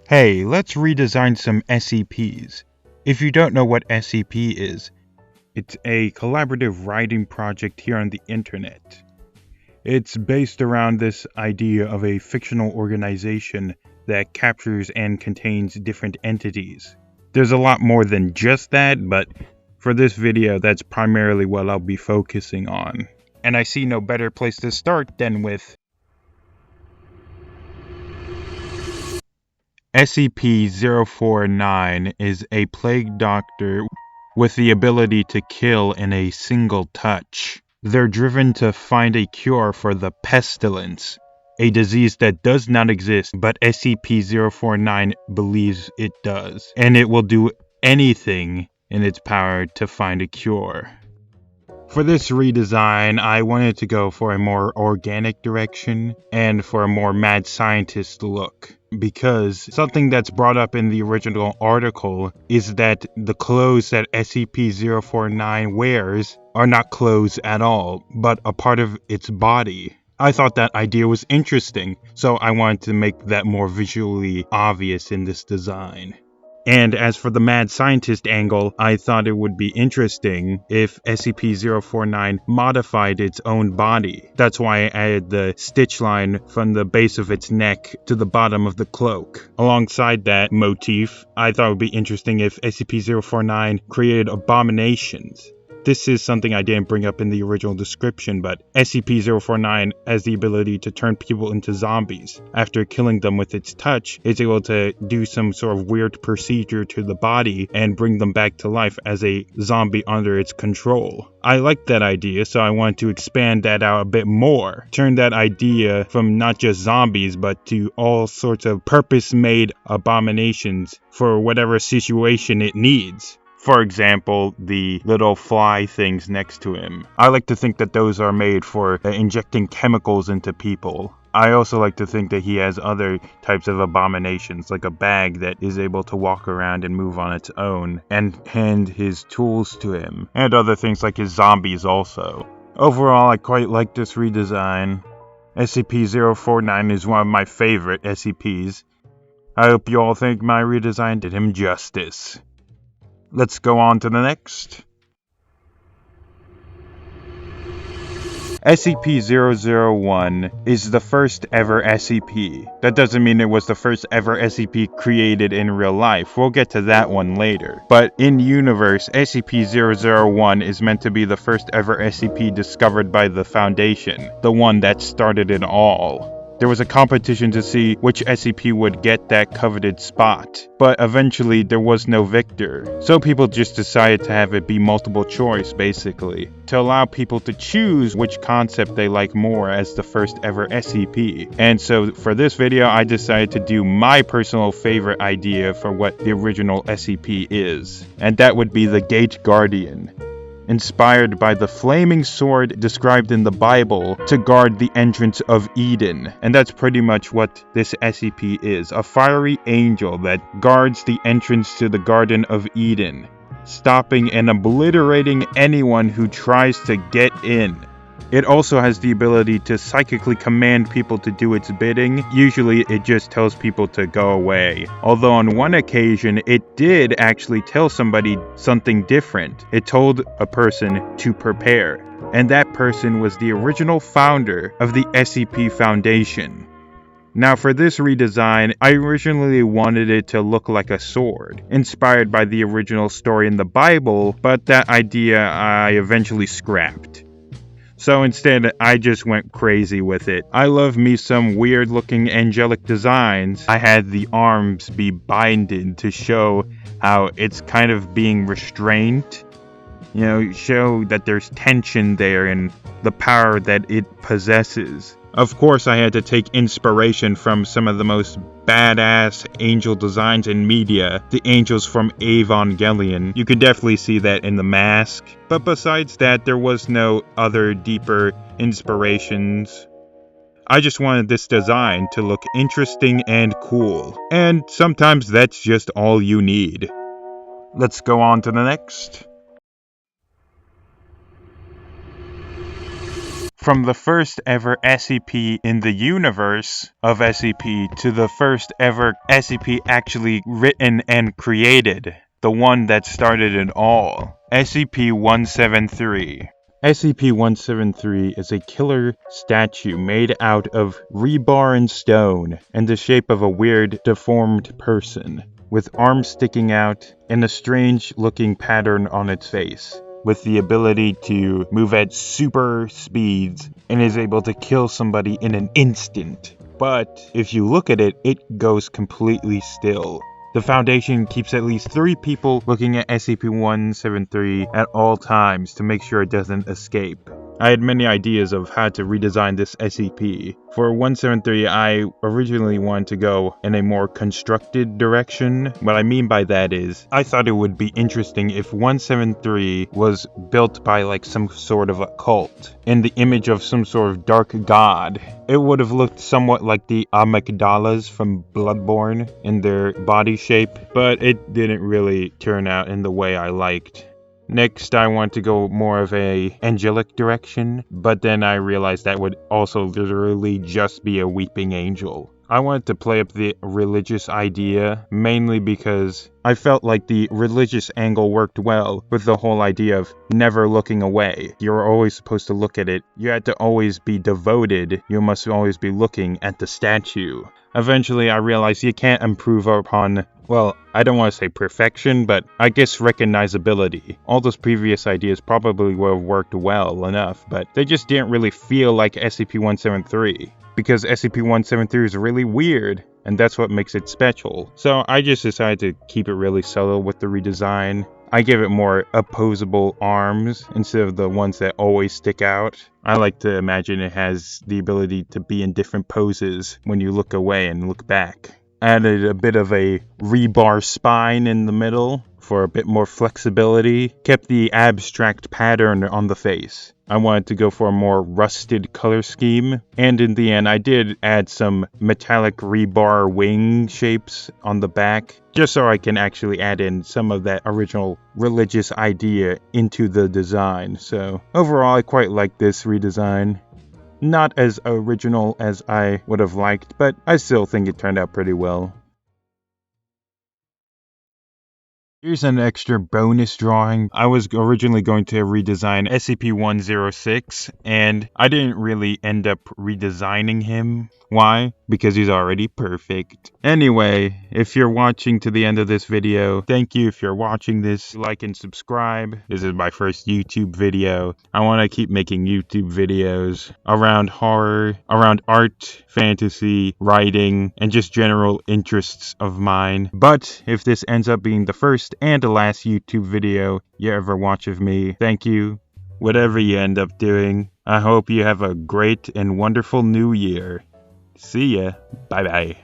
Hey, let's redesign some SCPs. If you don't know what SCP is, it's a collaborative writing project here on the internet. It's based around this idea of a fictional organization that captures and contains different entities. There's a lot more than just that, but for this video, that's primarily what I'll be focusing on. And I see no better place to start than with SCP-049 is a plague doctor with the ability to kill in a single touch. They're driven to find a cure for the pestilence, a disease that does not exist, but SCP-049 believes it does, and it will do anything in its power to find a cure. For this redesign, I wanted to go for a more organic direction and for a more mad scientist look. Because something that's brought up in the original article is that the clothes that SCP-049 wears are not clothes at all, but a part of its body. I thought that idea was interesting, so I wanted to make that more visually obvious in this design. And as for the mad scientist angle, I thought it would be interesting if SCP-049 modified its own body. That's why I added the stitch line from the base of its neck to the bottom of the cloak. Alongside that motif, I thought it would be interesting if SCP-049 created abominations. This is something I didn't bring up in the original description, but SCP-049 has the ability to turn people into zombies. After killing them with its touch, it's able to do some sort of weird procedure to the body and bring them back to life as a zombie under its control. I like that idea, so I wanted to expand that out a bit more. Turn that idea from not just zombies, but to all sorts of purpose-made abominations for whatever situation it needs. For example, the little fly things next to him. I like to think that those are made for injecting chemicals into people. I also like to think that he has other types of abominations, like a bag that is able to walk around and move on its own, and hand his tools to him, and other things like his zombies also. Overall, I quite like this redesign. SCP-049 is one of my favorite SCPs. I hope you all think my redesign did him justice. Let's go on to the next. SCP-001 is the first ever SCP. That doesn't mean it was the first ever SCP created in real life. We'll get to that one later. But in universe, SCP-001 is meant to be the first ever SCP discovered by the Foundation, the one that started it all. There was a competition to see which SCP would get that coveted spot, but eventually there was no victor, so people just decided to have it be multiple choice basically, to allow people to choose which concept they like more as the first ever SCP. And so for this video I decided to do my personal favorite idea for what the original SCP is, and that would be the Gate Guardian. Inspired by the flaming sword described in the Bible to guard the entrance of Eden. And that's pretty much what this SCP is, a fiery angel that guards the entrance to the Garden of Eden, stopping and obliterating anyone who tries to get in. It also has the ability to psychically command people to do its bidding. Usually it just tells people to go away. Although on one occasion it did actually tell somebody something different. It told a person to prepare. And that person was the original founder of the SCP Foundation. Now for this redesign, I originally wanted it to look like a sword, inspired by the original story in the Bible, but that idea I eventually scrapped. So instead, I just went crazy with it. I love me some weird looking angelic designs. I had the arms be binded to show how it's kind of being restrained. You know, show that there's tension there and the power that it possesses. Of course, I had to take inspiration from some of the most badass angel designs in media, the angels from Evangelion. You could definitely see that in the mask. But besides that, there was no other deeper inspirations. I just wanted this design to look interesting and cool. And sometimes that's just all you need. Let's go on to the next. From the first ever SCP in the universe of SCP to the first ever SCP actually written and created, the one that started it all, SCP-173. SCP-173 is a killer statue made out of rebar and stone in the shape of a weird, deformed person, with arms sticking out and a strange-looking pattern on its face, with the ability to move at super speeds and is able to kill somebody in an instant. But if you look at it, it goes completely still. The Foundation keeps at least 3 people looking at SCP-173 at all times to make sure it doesn't escape. I had many ideas of how to redesign this SCP. For 173, I originally wanted to go in a more constructed direction. What I mean by that is, I thought it would be interesting if 173 was built by like some sort of a cult, in the image of some sort of dark god. It would have looked somewhat like the amygdalas from Bloodborne in their body shape, but it didn't really turn out in the way I liked. Next, I want to go more of a angelic direction, but then I realized that would also literally just be a weeping angel. I wanted to play up the religious idea, mainly because I felt like the religious angle worked well with the whole idea of never looking away. You're always supposed to look at it. You had to always be devoted. You must always be looking at the statue. Eventually, I realized you can't improve upon, well, I don't want to say perfection, but I guess recognizability. All those previous ideas probably would have worked well enough, but they just didn't really feel like SCP-173. Because SCP-173 is really weird, and that's what makes it special. So I just decided to keep it really subtle with the redesign. I give it more opposable arms instead of the ones that always stick out. I like to imagine it has the ability to be in different poses when you look away and look back. Added a bit of a rebar spine in the middle for a bit more flexibility. Kept the abstract pattern on the face. I wanted to go for a more rusted color scheme, and in the end I did add some metallic rebar wing shapes on the back, just so I can actually add in some of that original religious idea into the design. So overall I quite like this redesign. Not as original as I would have liked, but I still think it turned out pretty well. Here's an extra bonus drawing. I was originally going to redesign SCP-106, and I didn't really end up redesigning him. Why? Because he's already perfect. Anyway, if you're watching to the end of this video, thank you. If you're watching this, like and subscribe. This is my first YouTube video. I want to keep making YouTube videos around horror, around art, fantasy, writing, and just general interests of mine. But if this ends up being the first and the last YouTube video you ever watch of me, thank you. Whatever you end up doing, I hope you have a great and wonderful new year. See ya. Bye bye.